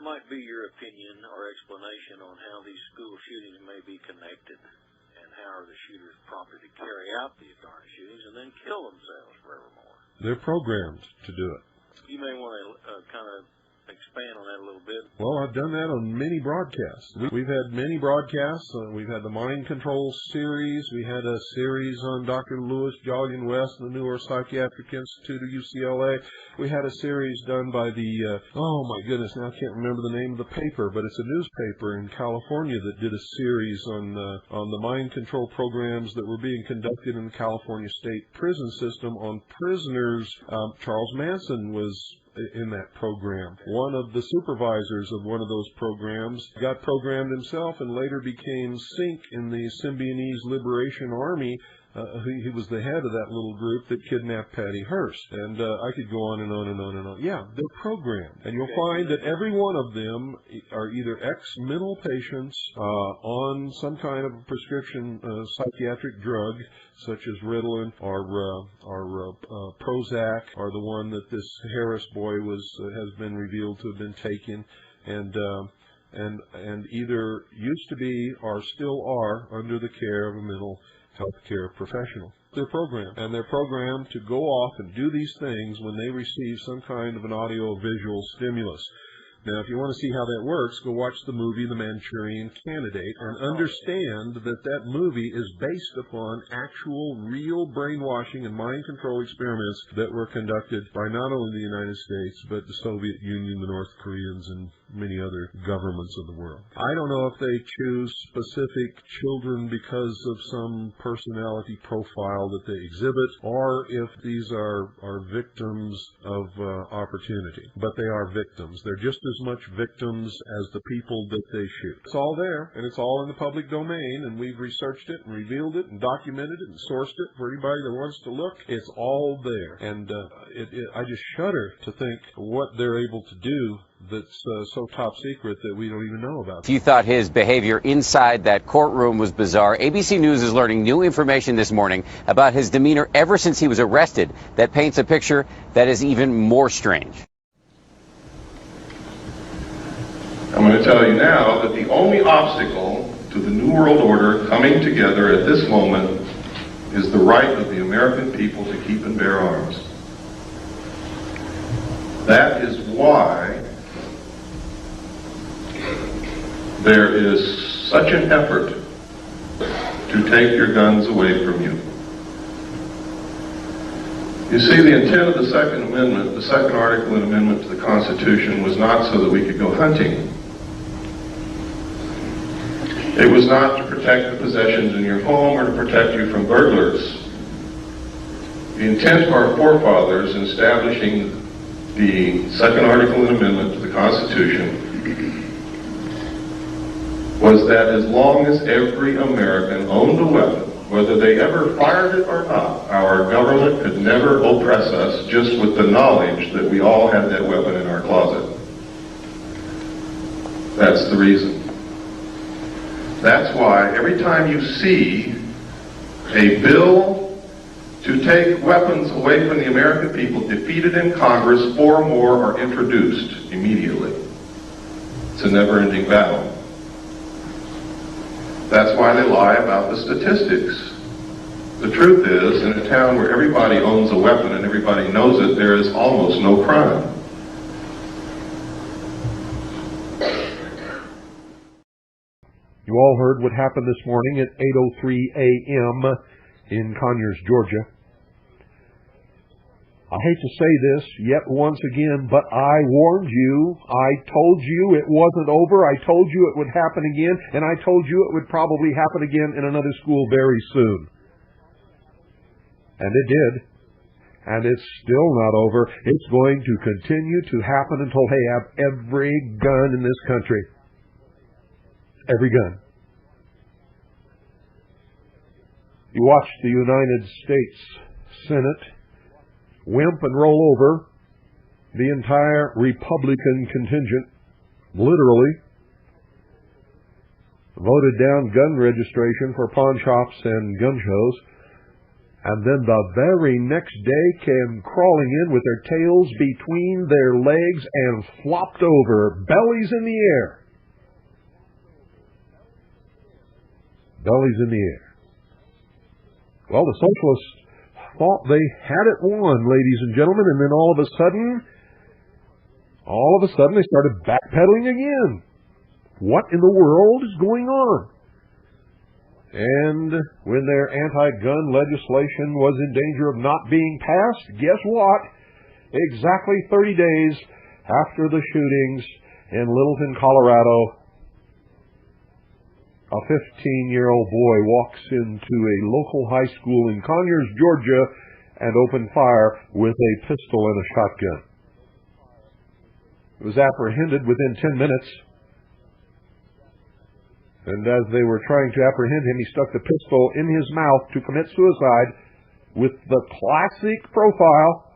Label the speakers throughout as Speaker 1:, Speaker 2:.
Speaker 1: might be your opinion or explanation on how these school shootings may be connected, and how are the shooters prompted to carry out these darn shootings and then kill themselves forevermore?
Speaker 2: They're programmed to do it.
Speaker 1: You may want to kind of expand on that a little bit.
Speaker 2: Well, I've done that on many broadcasts. We've had many broadcasts. We've had the Mind Control series. We had a series on Dr. Lewis Jogging West and the Neuropsychiatric Institute of UCLA. We had a series done by the, oh my goodness, now I can't remember the name of the paper, but it's a newspaper in California that did a series on the mind control programs that were being conducted in the California state prison system on prisoners. Charles Manson was in that program. One of the supervisors of one of those programs got programmed himself and later became SYNC in the Symbionese Liberation Army. He was the head of that little group that kidnapped Patty Hearst. And I could go on and on and on and on. Yeah, they're programmed. And you'll find that every one of them are either ex-mental patients on some kind of prescription psychiatric drug, such as Ritalin or Prozac, or the one that this Harris boy has been revealed to have been taking, and either used to be or still are under the care of a mental health care professional. They're programmed, and they're programmed to go off and do these things when they receive some kind of an audio-visual stimulus. Now, if you want to see how that works, go watch the movie The Manchurian Candidate and understand that that movie is based upon actual, real brainwashing and mind control experiments that were conducted by not only the United States, but the Soviet Union, the North Koreans, and many other governments of the world. I don't know if they choose specific children because of some personality profile that they exhibit, or if these are victims of opportunity. But they are victims. They're just as much victims as the people that they shoot. It's all there, and it's all in the public domain, and we've researched it and revealed it and documented it and sourced it for anybody that wants to look. It's all there. And I just shudder to think what they're able to do that's so top secret that we don't even know about.
Speaker 3: If you thought his behavior inside that courtroom was bizarre, ABC News is learning new information this morning about his demeanor ever since he was arrested that paints a picture that is even more strange.
Speaker 4: I'm going to tell you now that the only obstacle to the New World Order coming together at this moment is the right of the American people to keep and bear arms. That is why there is such an effort to take your guns away from you. You see, the intent of the Second Amendment, the second article and amendment to the Constitution, was not so that we could go hunting. It was not to protect the possessions in your home or to protect you from burglars. The intent of our forefathers in establishing the second article and amendment to the Constitution was that as long as every American owned a weapon, whether they ever fired it or not, our government could never oppress us just with the knowledge that we all had that weapon in our closet. That's the reason. That's why every time you see a bill to take weapons away from the American people defeated in Congress, 4 more are introduced immediately. It's a never-ending battle. That's why they lie about the statistics. The truth is, in a town where everybody owns a weapon and everybody knows it, there is almost no crime.
Speaker 2: You all heard what happened this morning at 8:03 a.m. in Conyers, Georgia. I hate to say this yet once again, but I warned you. I told you it wasn't over. I told you it would happen again, and I told you it would probably happen again in another school very soon. And it did. And it's still not over. It's going to continue to happen until they have every gun in this country. Every gun. You watch the United States Senate wimp and roll over the entire Republican contingent, literally, voted down gun registration for pawn shops and gun shows, and then the very next day came crawling in with their tails between their legs and flopped over, bellies in the air. Bellies in the air. Well, the socialists thought they had it won, ladies and gentlemen, and then all of a sudden, they started backpedaling again. What in the world is going on? And when their anti-gun legislation was in danger of not being passed, guess what? Exactly 30 days after the shootings in Littleton, Colorado, a 15-year-old boy walks into a local high school in Conyers, Georgia, and opened fire with a pistol and a shotgun. He was apprehended within 10 minutes. And as they were trying to apprehend him, he stuck the pistol in his mouth to commit suicide with the classic profile.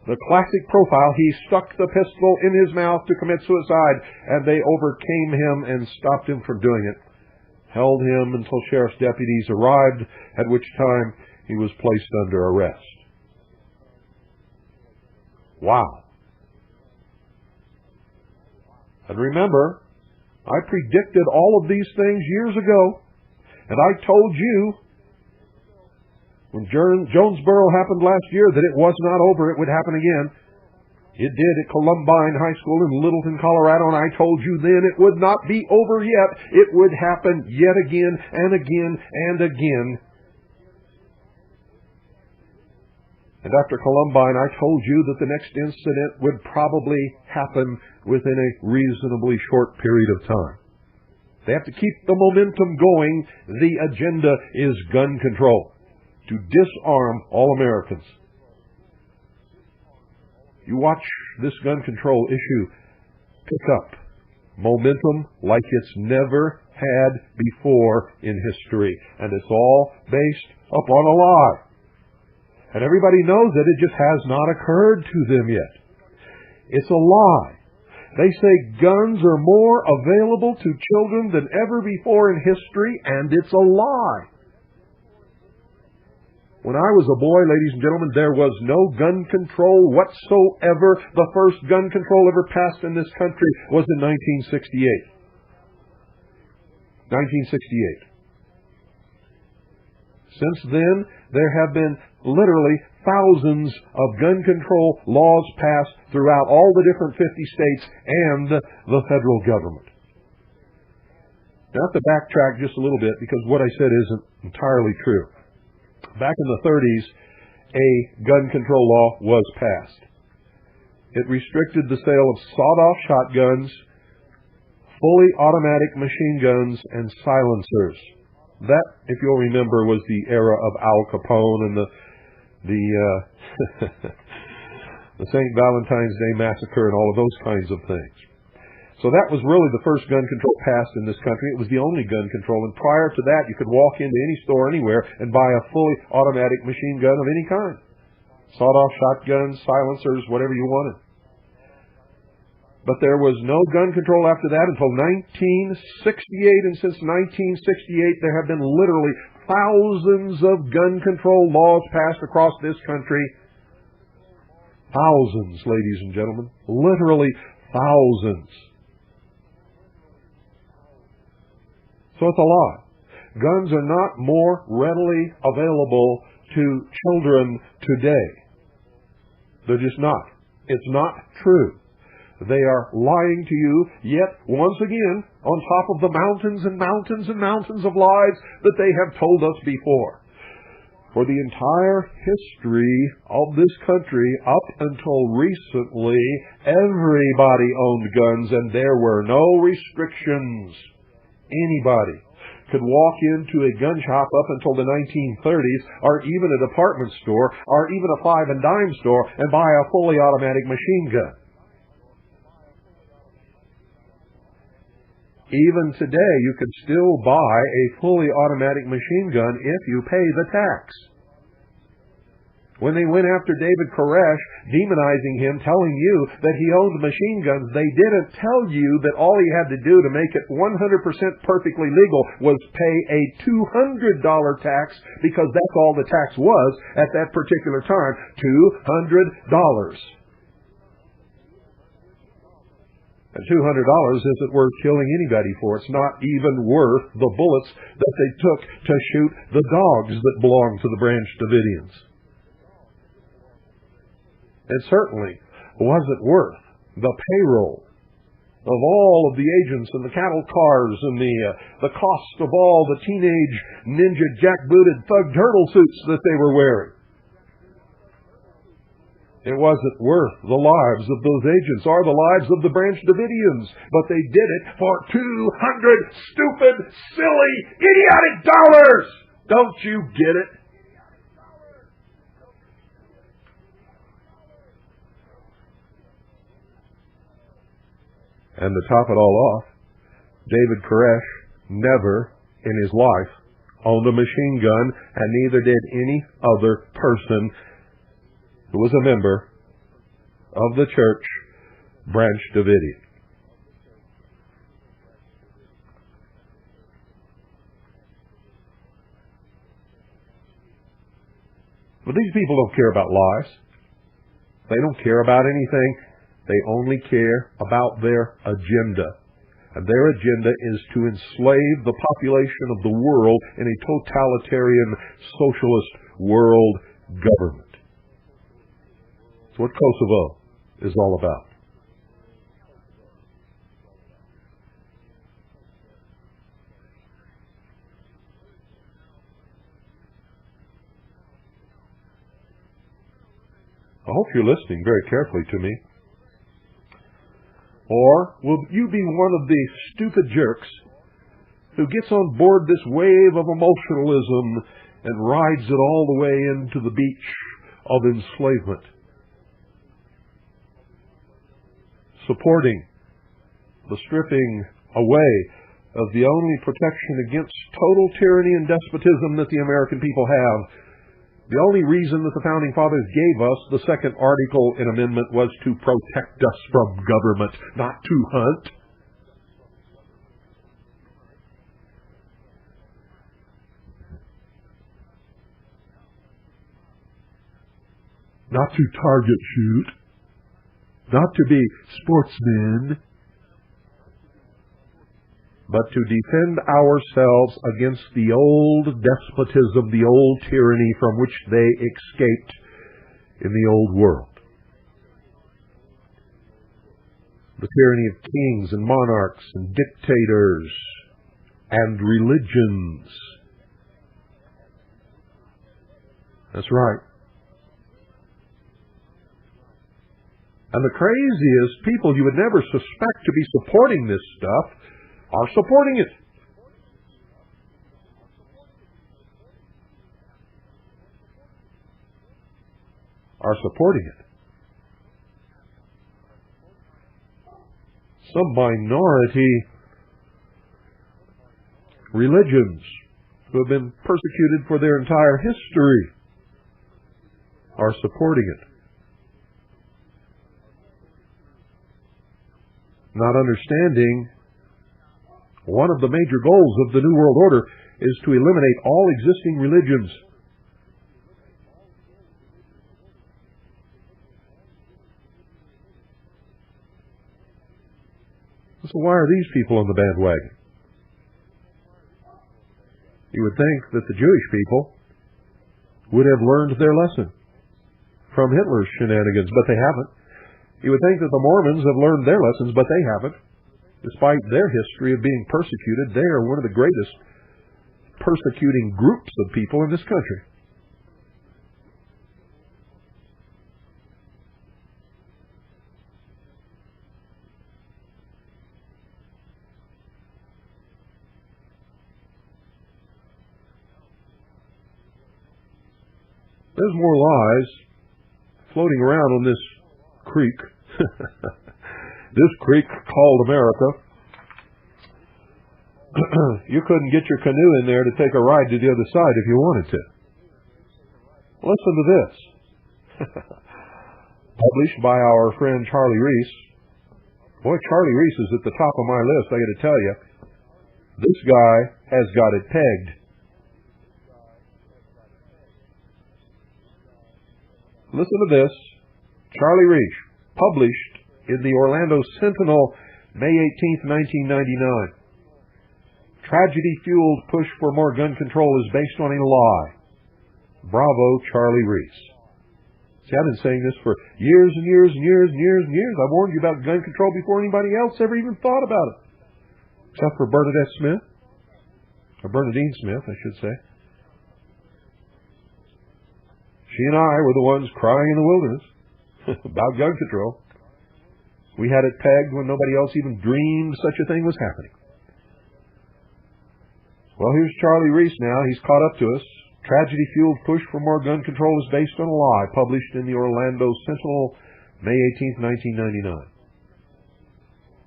Speaker 2: The classic profile, he stuck the pistol in his mouth to commit suicide, and they overcame him and stopped him from doing it. Held him until sheriff's deputies arrived, at which time he was placed under arrest. Wow. And remember, I predicted all of these things years ago, and I told you when Jonesboro happened last year that it was not over, it would happen again. It did at Columbine High School in Littleton, Colorado, and I told you then it would not be over yet. It would happen yet again and again and again. And after Columbine, I told you that the next incident would probably happen within a reasonably short period of time. They have to keep the momentum going. The agenda is gun control, to disarm all Americans. You watch this gun control issue pick up momentum like it's never had before in history. And it's all based upon a lie. And everybody knows that it just has not occurred to them yet. It's a lie. They say guns are more available to children than ever before in history, and it's a lie. When I was a boy, ladies and gentlemen, there was no gun control whatsoever. The first gun control ever passed in this country was in 1968. 1968. Since then, there have been literally thousands of gun control laws passed throughout all the different 50 states and the federal government. Now, I have to backtrack just a little bit because what I said isn't entirely true. Back in the 30s, a gun control law was passed. It restricted the sale of sawed-off shotguns, fully automatic machine guns, and silencers. That, if you'll remember, was the era of Al Capone and the St. Valentine's Day Massacre and all of those kinds of things. So that was really the first gun control passed in this country. It was the only gun control. And prior to that, you could walk into any store anywhere and buy a fully automatic machine gun of any kind. Sawed-off shotguns, silencers, whatever you wanted. But there was no gun control after that until 1968. And since 1968, there have been literally thousands of gun control laws passed across this country. Thousands, ladies and gentlemen. Literally thousands. So it's a lie. Guns are not more readily available to children today. They're just not. It's not true. They are lying to you, yet once again, on top of the mountains and mountains and mountains of lies that they have told us before. For the entire history of this country, up until recently, everybody owned guns and there were no restrictions. Anybody could walk into a gun shop up until the 1930s, or even a department store, or even a five and dime store, and buy a fully automatic machine gun. Even today, you can still buy a fully automatic machine gun if you pay the tax. When they went after David Koresh, demonizing him, telling you that he owned machine guns, they didn't tell you that all he had to do to make it 100% perfectly legal was pay a $200 tax, because that's all the tax was at that particular time. $200. And $200 isn't worth killing anybody for. It's not even worth the bullets that they took to shoot the dogs that belonged to the Branch Davidians. It certainly wasn't worth the payroll of all of the agents and the cattle cars and the cost of all the teenage ninja jackbooted thug turtle suits that they were wearing. It wasn't worth the lives of those agents or the lives of the Branch Davidians, but they did it for 200 stupid, silly, idiotic dollars! Don't you get it? And to top it all off, David Koresh never in his life owned a machine gun, and neither did any other person who was a member of the church Branch Davidian. But these people don't care about lies. They don't care about anything. They only care about their agenda. And their agenda is to enslave the population of the world in a totalitarian, socialist world government. That's what Kosovo is all about. I hope you're listening very carefully to me. Or will you be one of the stupid jerks who gets on board this wave of emotionalism and rides it all the way into the beach of enslavement, supporting the stripping away of the only protection against total tyranny and despotism that the American people have? The only reason that the Founding Fathers gave us the second article in amendment was to protect us from government, not to hunt. Not to target shoot. Not to be sportsmen. But to defend ourselves against the old despotism, the old tyranny from which they escaped in the old world. The tyranny of kings and monarchs and dictators and religions. That's right. And the craziest people you would never suspect to be supporting this stuff are supporting it. Are supporting it. Some minority religions who have been persecuted for their entire history are supporting it. Not understanding one of the major goals of the New World Order is to eliminate all existing religions. So why are these people on the bandwagon? You would think that the Jewish people would have learned their lesson from Hitler's shenanigans, but they haven't. You would think that the Mormons have learned their lessons, but they haven't. Despite their history of being persecuted, they are one of the greatest persecuting groups of people in this country. There's more lies floating around on this creek. This creek called America. You couldn't get your canoe in there to take a ride to the other side if you wanted to. Listen to this. Published by our friend Charlie Reese. Boy, Charlie Reese is at the top of my list, I got to tell you. This guy has got it pegged. Listen to this. Charlie Reese, published in the Orlando Sentinel, May 18th, 1999. Tragedy-fueled push for more gun control is based on a lie. Bravo, Charlie Reese. See, I've been saying this for years and years and years and years and years. I warned you about gun control before anybody else ever even thought about it. Except for Bernadette Smith. Or Bernadine Smith, I should say. She and I were the ones crying in the wilderness about gun control. We had it pegged when nobody else even dreamed such a thing was happening. Well, here's Charlie Reese now. He's caught up to us. Tragedy-fueled push for more gun control is based on a lie, published in the Orlando Sentinel, May 18th, 1999.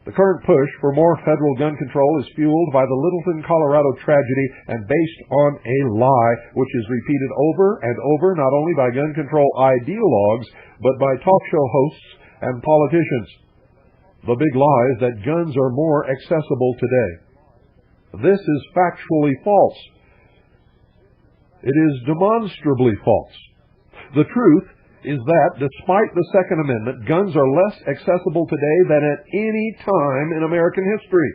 Speaker 2: The current push for more federal gun control is fueled by the Littleton, Colorado tragedy and based on a lie which is repeated over and over, not only by gun control ideologues, but by talk show hosts and politicians. The big lie is that guns are more accessible today. This is factually false. It is demonstrably false. The truth is that, despite the Second Amendment, guns are less accessible today than at any time in American history.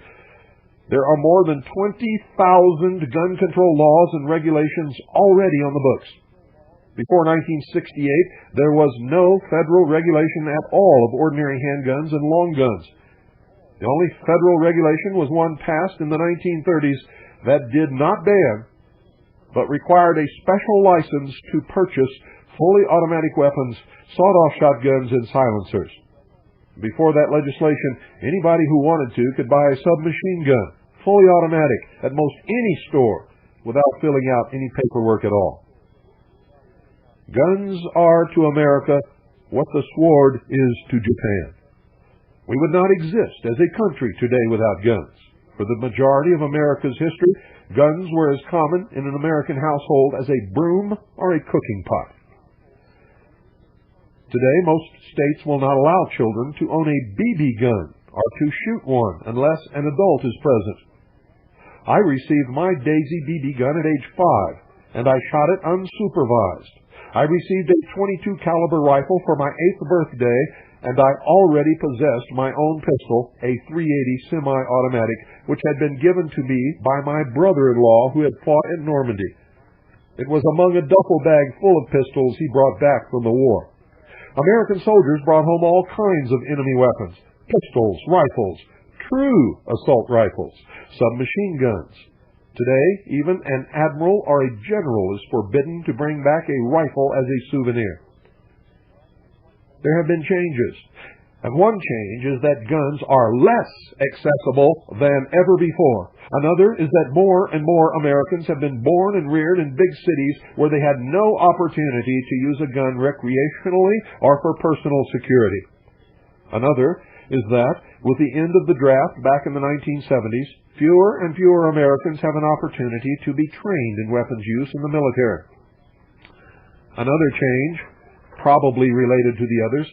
Speaker 2: There are more than 20,000 gun control laws and regulations already on the books. Before 1968, there was no federal regulation at all of ordinary handguns and long guns. The only federal regulation was one passed in the 1930s that did not ban, but required a special license to purchase fully automatic weapons, sawed-off shotguns, and silencers. Before that legislation, anybody who wanted to could buy a submachine gun, fully automatic, at most any store, without filling out any paperwork at all. Guns are to America what the sword is to Japan. We would not exist as a country today without guns. For the majority of America's history, guns were as common in an American household as a broom or a cooking pot. Today, most states will not allow children to own a BB gun or to shoot one unless an adult is present. I received my Daisy BB gun at age 5, and I shot it unsupervised. I received a .22 caliber rifle for my 8th birthday, and I already possessed my own pistol, a .380 semi-automatic, which had been given to me by my brother-in-law who had fought in Normandy. It was among a duffel bag full of pistols he brought back from the war. American soldiers brought home all kinds of enemy weapons, pistols, rifles, true assault rifles, submachine guns. Today, even an admiral or a general is forbidden to bring back a rifle as a souvenir. There have been changes, and one change is that guns are less accessible than ever before. Another is that more and more Americans have been born and reared in big cities where they had no opportunity to use a gun recreationally or for personal security. Another is that, with the end of the draft back in the 1970s, fewer and fewer Americans have an opportunity to be trained in weapons use in the military. Another change, probably related to the others,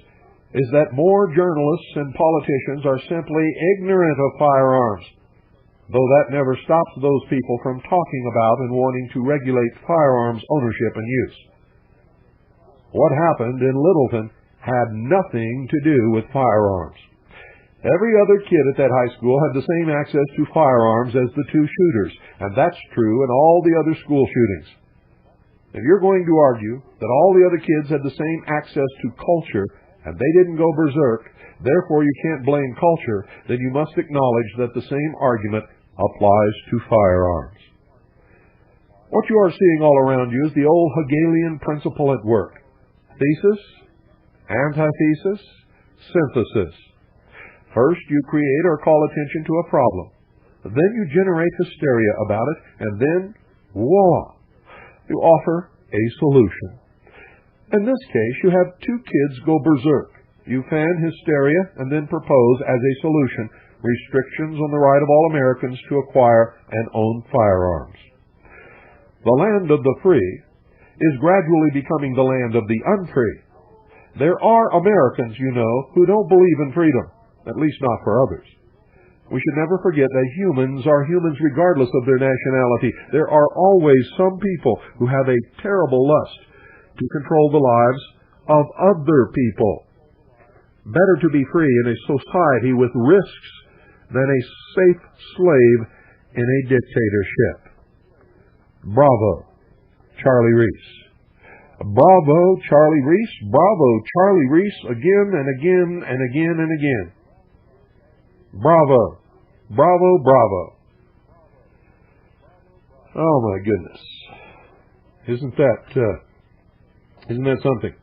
Speaker 2: is that more journalists and politicians are simply ignorant of firearms, though that never stops those people from talking about and wanting to regulate firearms ownership and use. What happened in Littleton had nothing to do with firearms. Every other kid at that high school had the same access to firearms as the two shooters, and that's true in all the other school shootings. If you're going to argue that all the other kids had the same access to culture and they didn't go berserk, therefore you can't blame culture, then you must acknowledge that the same argument applies to firearms. What you are seeing all around you is the old Hegelian principle at work. Thesis, antithesis, synthesis. First, you create or call attention to a problem. Then you generate hysteria about it, and then, voila, you offer a solution. In this case, you have two kids go berserk. You fan hysteria and then propose as a solution restrictions on the right of all Americans to acquire and own firearms. The land of the free is gradually becoming the land of the unfree. There are Americans, you know, who don't believe in freedom, at least not for others. We should never forget that humans are humans regardless of their nationality. There are always some people who have a terrible lust to control the lives of other people. Better to be free in a society with risks than a safe slave in a dictatorship. Bravo, Charlie Reese. Bravo, Charlie Reese. Bravo, Charlie Reese, again and again and again and again. Bravo. Bravo, bravo. Oh my goodness. Isn't that something?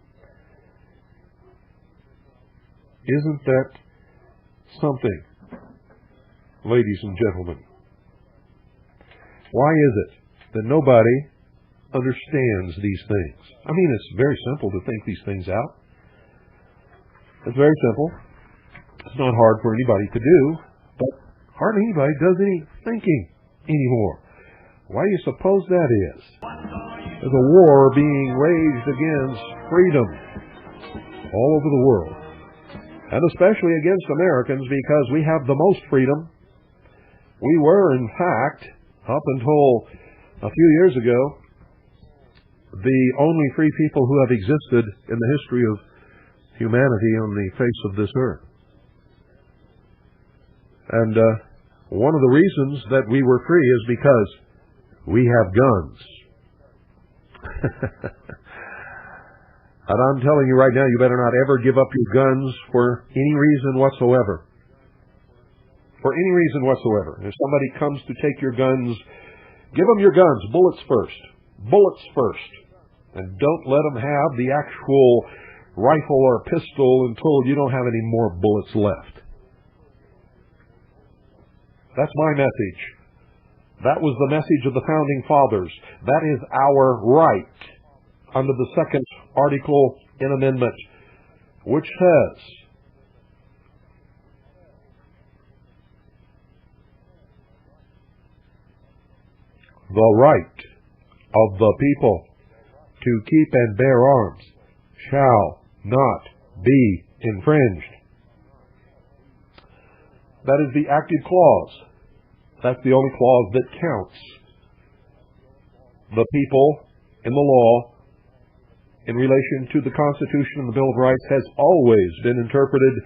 Speaker 2: Isn't that something, ladies and gentlemen? Why is it that nobody understands these things? I mean, it's very simple to think these things out. It's very simple. It's not hard for anybody to do, but hardly anybody does any thinking anymore. Why do you suppose that is? There's a war being waged against freedom all over the world, and especially against Americans, because we have the most freedom. We were, in fact, up until a few years ago, the only free people who have existed in the history of humanity on the face of this earth. And one of the reasons that we were free is because we have guns. And I'm telling you right now, you better not ever give up your guns for any reason whatsoever. For any reason whatsoever. If somebody comes to take your guns, give them your guns, bullets first. Bullets first. And don't let them have the actual rifle or pistol until you don't have any more bullets left. That's my message. That was the message of the Founding Fathers. That is our right under the second article in Amendment, which says, the right of the people to keep and bear arms shall not be infringed. That is the active clause. That's the only clause that counts. The people in the law in relation to the Constitution and the Bill of Rights has always been interpreted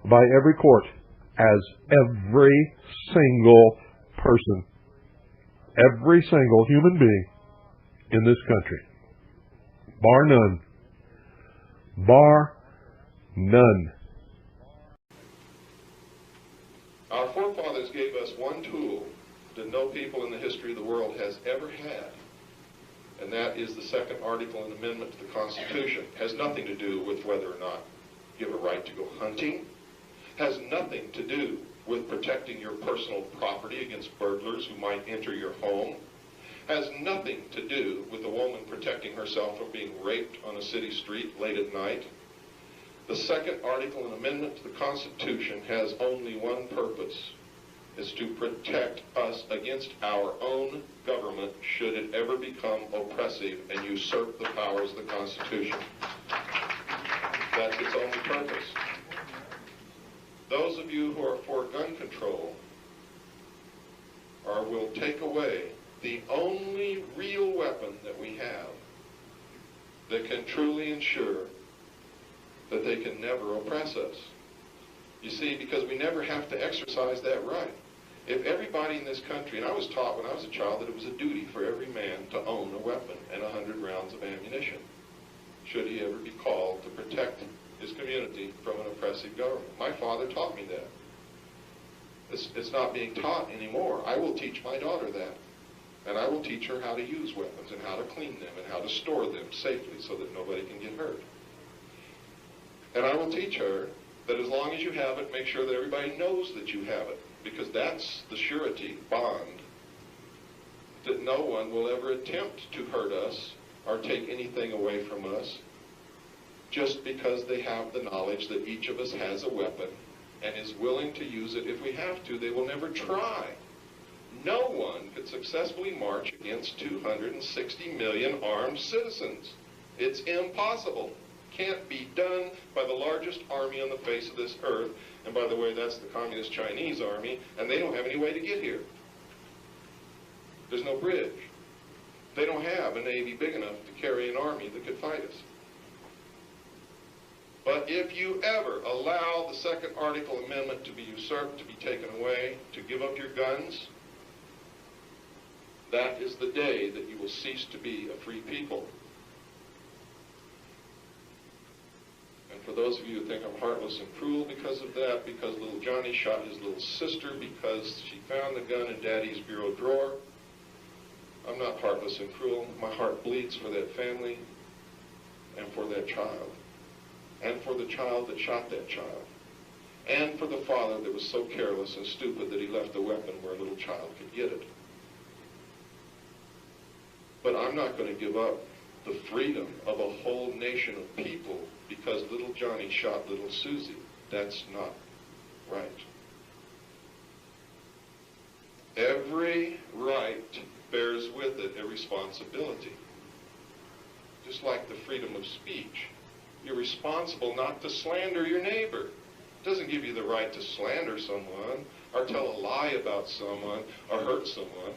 Speaker 2: by every court as every single person, every single human being in this country. Bar none. Bar none.
Speaker 4: Our forefathers gave us one tool that no people in the history of the world has ever had, and that is the second article and amendment to the Constitution. It has nothing to do with whether or not you have a right to go hunting. It has nothing to do with protecting your personal property against burglars who might enter your home. It has nothing to do with a woman protecting herself from being raped on a city street late at night. The second article and amendment to the Constitution has only one purpose. It's to protect us against our own government should it ever become oppressive and usurp the powers of the Constitution. That's its only purpose. Those of you who are for gun control will take away the only real weapon that we have that can truly ensure that they can never oppress us. You see, because we never have to exercise that right. If everybody in this country, and I was taught when I was a child that it was a duty for every man to own a weapon and 100 rounds of ammunition, should he ever be called to protect his community from an oppressive government. My father taught me that. It's not being taught anymore. I will teach my daughter that. And I will teach her how to use weapons and how to clean them and how to store them safely so that nobody can get hurt. And I will teach her that as long as you have it, make sure that everybody knows that you have it, because that's the surety bond that no one will ever attempt to hurt us or take anything away from us just because they have the knowledge that each of us has a weapon and is willing to use it if we have to. They will never try. No one could successfully march against 260 million armed citizens. It's impossible. can't be done by the largest army on the face of this earth. And by the way, that's the Communist Chinese army, and they don't have any way to get here. There's no bridge. They don't have a navy big enough to carry an army that could fight us. But if you ever allow the Second Article Amendment to be usurped, to be taken away, to give up your guns, that is the day that you will cease to be a free people. And for those of you who think I'm heartless and cruel because of that, because little Johnny shot his little sister because she found the gun in Daddy's bureau drawer, I'm not heartless and cruel. My heart bleeds for that family and for that child, and for the child that shot that child, and for the father that was so careless and stupid that he left the weapon where a little child could get it. But I'm not going to give up the freedom of a whole nation of people because little Johnny shot little Susie. That's not right. Every right bears with it a responsibility. Just like the freedom of speech. You're responsible not to slander your neighbor. It doesn't give you the right to slander someone or tell a lie about someone or hurt someone.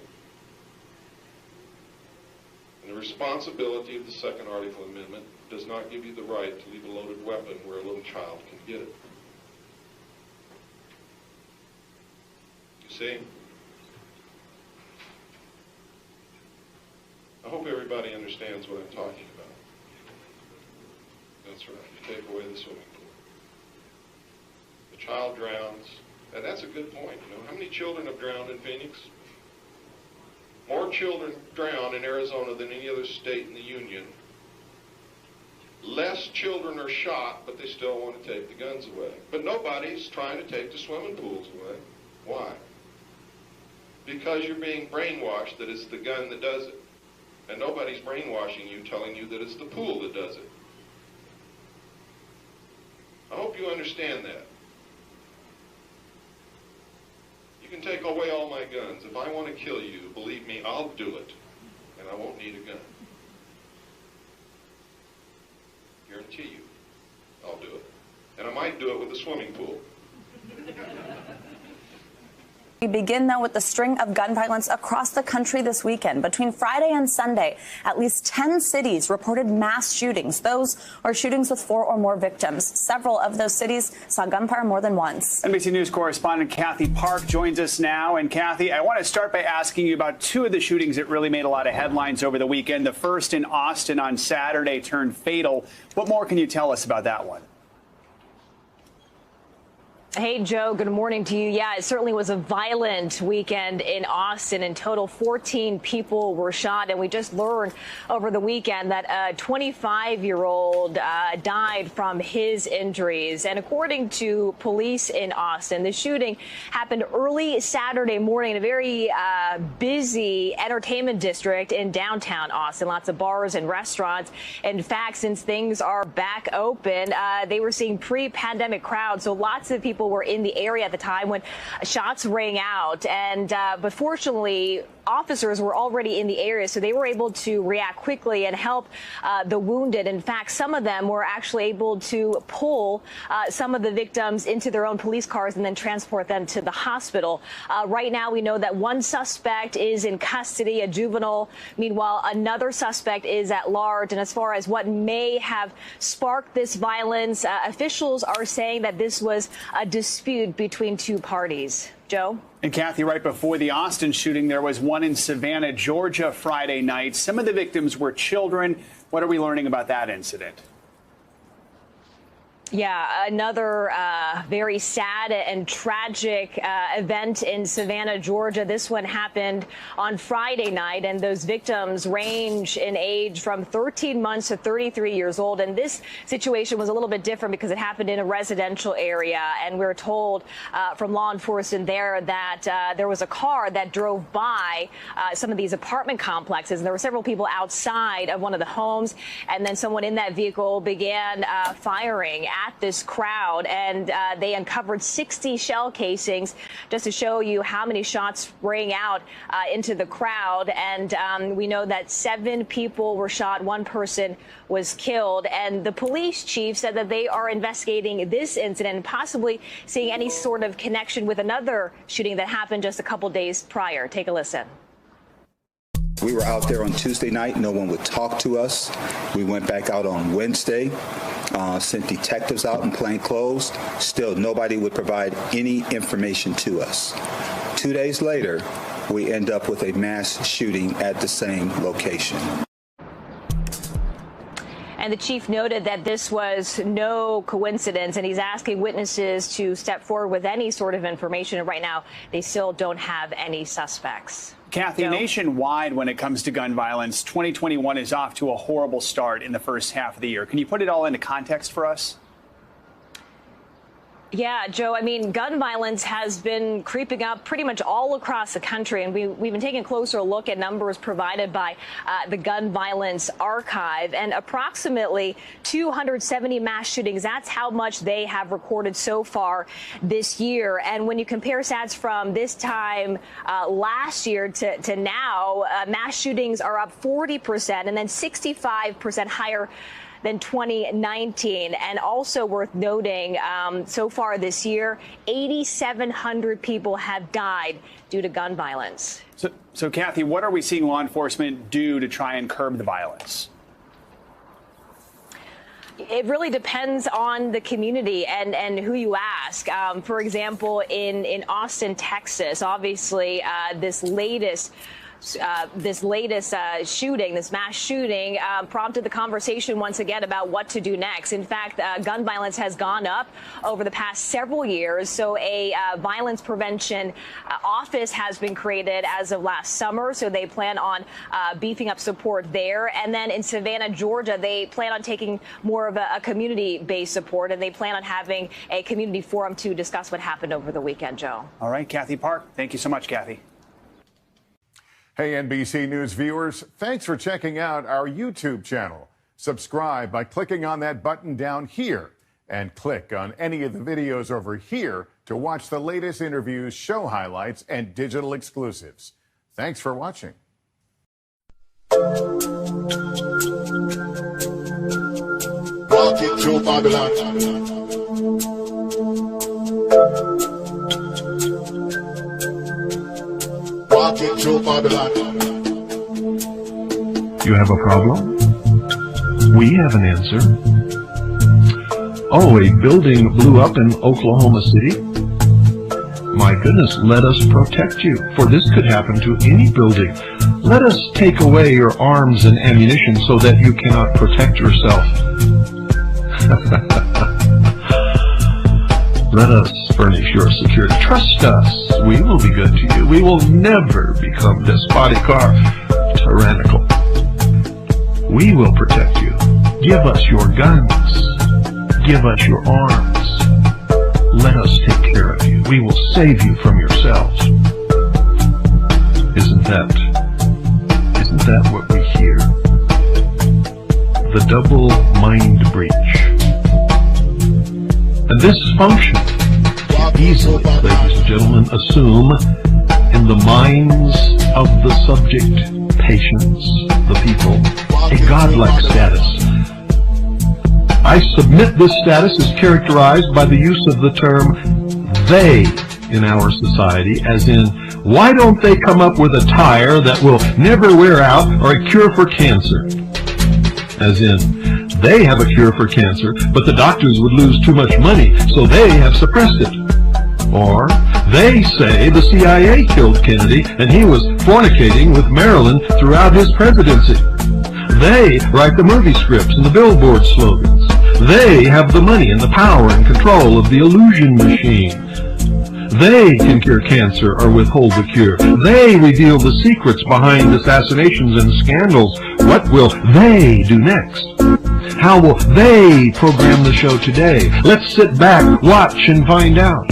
Speaker 4: And the responsibility of the Second Article Amendment does not give you the right to leave a loaded weapon where a little child can get it. You see? I hope everybody understands what I'm talking about. That's right. You take away the swimming pool. The child drowns, and that's a good point. You know, how many children have drowned in Phoenix? More children drown in Arizona than any other state in the Union. Less children are shot, but they still want to take the guns away. But nobody's trying to take the swimming pools away. Why? Because you're being brainwashed that it's the gun that does it. And nobody's brainwashing you, telling you that it's the pool that does it. I hope you understand that. You can take away all my guns. If I want to kill you, believe me, I'll do it. And I won't need a gun. Guarantee you, I'll do it. And I might do it with a swimming pool.
Speaker 5: We begin, though, with the string of gun violence across the country this weekend. Between Friday and Sunday, at least 10 cities reported mass shootings. Those are shootings with 4 or more victims. Several of those cities saw gunfire more than once.
Speaker 6: NBC News correspondent Kathy Park joins us now. And Kathy, I want to start by asking you about 2 of the shootings that really made a lot of headlines over the weekend. The first in Austin on Saturday turned fatal. What more can you tell us about that one?
Speaker 7: Hey, Joe, good morning to you. Yeah, it certainly was a violent weekend in Austin. In total, 14 people were shot. And we just learned over the weekend that a 25-year-old died from his injuries. And according to police in Austin, the shooting happened early Saturday morning in a very busy entertainment district in downtown Austin. Lots of bars and restaurants. In fact, since things are back open, they were seeing pre-pandemic crowds. So lots of people were in the area at the time when shots rang out. And but fortunately, officers were already in the area, so they were able to react quickly and help the wounded. In fact, some of them were actually able to pull some of the victims into their own police cars and then transport them to the hospital. Right now, we know that one suspect is in custody, a juvenile. Meanwhile, another suspect is at large. And as far as what may have sparked this violence, officials are saying that this was a dispute between 2 parties. Joe?
Speaker 6: And Kathy, right before the Austin shooting, there was one in Savannah, Georgia, Friday night. Some of the victims were children. What are we learning about that incident?
Speaker 7: Yeah, another very sad and tragic event in Savannah, Georgia. This one happened on Friday night, and those victims range in age from 13 months to 33 years old. And this situation was a little bit different because it happened in a residential area. And we were told from law enforcement there that there was a car that drove by some of these apartment complexes. And there were several people outside of one of the homes. And then someone in that vehicle began firing at this crowd, and they uncovered 60 shell casings just to show you how many shots rang out into the crowd. And we know that 7 people were shot, 1 person was killed, and the police chief said that they are investigating this incident and possibly seeing any sort of connection with another shooting that happened just a couple days prior. Take a listen.
Speaker 8: We were out there on Tuesday night. No one would talk to us. We went back out on Wednesday, sent detectives out in plain clothes. Still, nobody would provide any information to us. 2 days later, we end up with a mass shooting at the same location.
Speaker 7: And the chief noted that this was no coincidence, and he's asking witnesses to step forward with any sort of information. And right now, they still don't have any suspects.
Speaker 6: Kathy, nationwide, when it comes to gun violence, 2021 is off to a horrible start in the first half of the year. Can you put it all into context for us?
Speaker 7: Yeah, Joe, I mean, gun violence has been creeping up pretty much all across the country, and we've been taking a closer look at numbers provided by the Gun Violence Archive, and approximately 270 mass shootings. That's how much they have recorded so far this year. And when you compare stats from this time last year to now, mass shootings are up 40% and then 65% higher than 2019. And also worth noting, so far this year, 8,700 people have died due to gun violence.
Speaker 6: So Kathy, what are we seeing law enforcement do to try and curb the violence?
Speaker 7: It really depends on the community and who you ask. For example, in Austin, Texas, obviously this latest shooting, this mass shooting, prompted the conversation once again about what to do next. In fact, gun violence has gone up over the past several years. So a violence prevention office has been created as of last summer. So they plan on beefing up support there. And then in Savannah, Georgia, they plan on taking more of a community-based support, and they plan on having a community forum to discuss what happened over the weekend, Joe.
Speaker 6: All right, Kathy Park. Thank you so much, Kathy.
Speaker 9: Hey, NBC News viewers, thanks for checking out our YouTube channel. Subscribe by clicking on that button down here and click on any of the videos over here to watch the latest interviews, show highlights, and digital exclusives. Thanks for watching.
Speaker 10: Walking through Babylon. Walking through Babylon.
Speaker 2: You have a problem? We have an answer. Oh, a building blew up in Oklahoma City? My goodness, let us protect you, for this could happen to any building. Let us take away your arms and ammunition so that you cannot protect yourself. Let us furnish your security. Trust us. We will be good to you. We will never become despotic or tyrannical. We will protect you. Give us your guns. Give us your arms. Let us take care of you. We will save you from yourselves. Isn't that what we hear? The double mind breach. And this function easily, ladies and gentlemen, assume in the minds of the subject, patients, the people, a godlike status. I submit this status is characterized by the use of the term they in our society, as in, why don't they come up with a tire that will never wear out or a cure for cancer? As in, they have a cure for cancer, but the doctors would lose too much money, so they have suppressed it. Or, they say the CIA killed Kennedy and he was fornicating with Marilyn throughout his presidency. They write the movie scripts and the billboard slogans. They have the money and the power and control of the illusion machine. They can cure cancer or withhold the cure. They reveal the secrets behind assassinations and scandals. What will they do next? How will they program the show today? Let's sit back, watch, and find out.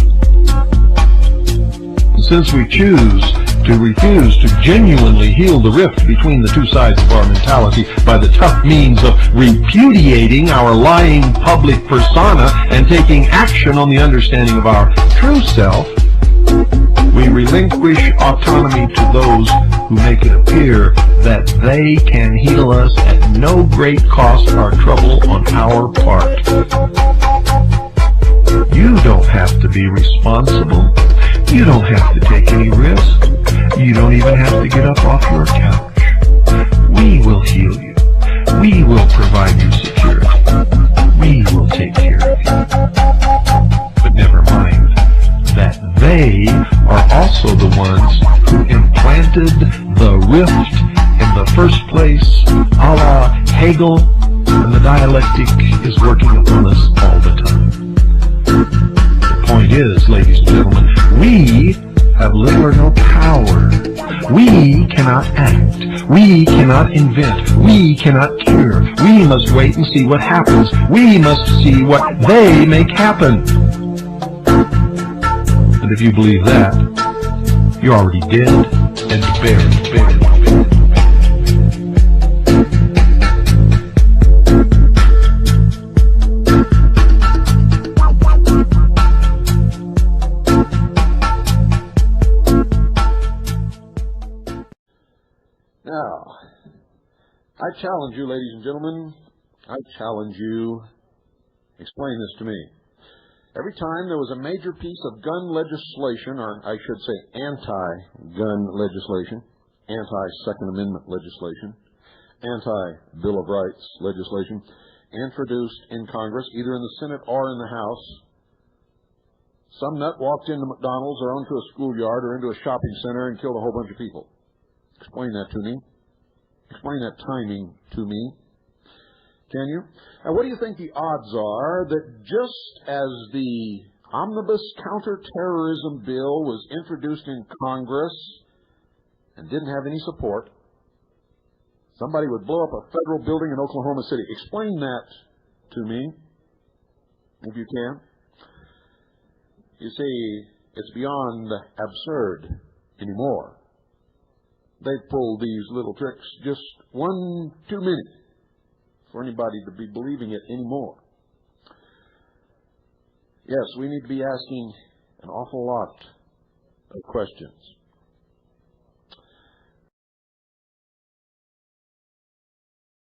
Speaker 2: Since we choose to refuse to genuinely heal the rift between the two sides of our mentality by the tough means of repudiating our lying public persona and taking action on the understanding of our true self, we relinquish autonomy to those who make it appear that they can heal us at no great cost or trouble on our part. You don't have to be responsible. You don't have to take any risk. You don't even have to get up off your couch. We will heal you. We will provide you security. We will take care of you. But never mind that they are also the ones who implanted the rift in the first place, a la Hegel, and the dialectic is working upon us all the time. The point is, ladies and gentlemen, we have little or no power. We cannot act. We cannot invent. We cannot cure. We must wait and see what happens. We must see what they make happen. And if you believe that, you're already dead and buried.
Speaker 11: Now, I challenge you, ladies and gentlemen, explain this to me. Every time there was a major piece of gun legislation, or I should say anti-gun legislation, anti-Second Amendment legislation, anti-Bill of Rights legislation, introduced in Congress, either in the Senate or in the House, some nut walked into McDonald's or onto a schoolyard or into a shopping center and killed a whole bunch of people. Explain that to me. Explain that timing to me. Can you? Now, what do you think the odds are that just as the Omnibus Counterterrorism Bill was introduced in Congress and didn't have any support, somebody would blow up a federal building in Oklahoma City? Explain that to me, if you can. You see, it's beyond absurd anymore. They've pulled these little tricks just one too many for anybody to be believing it anymore. Yes, we need to be asking an awful lot of questions.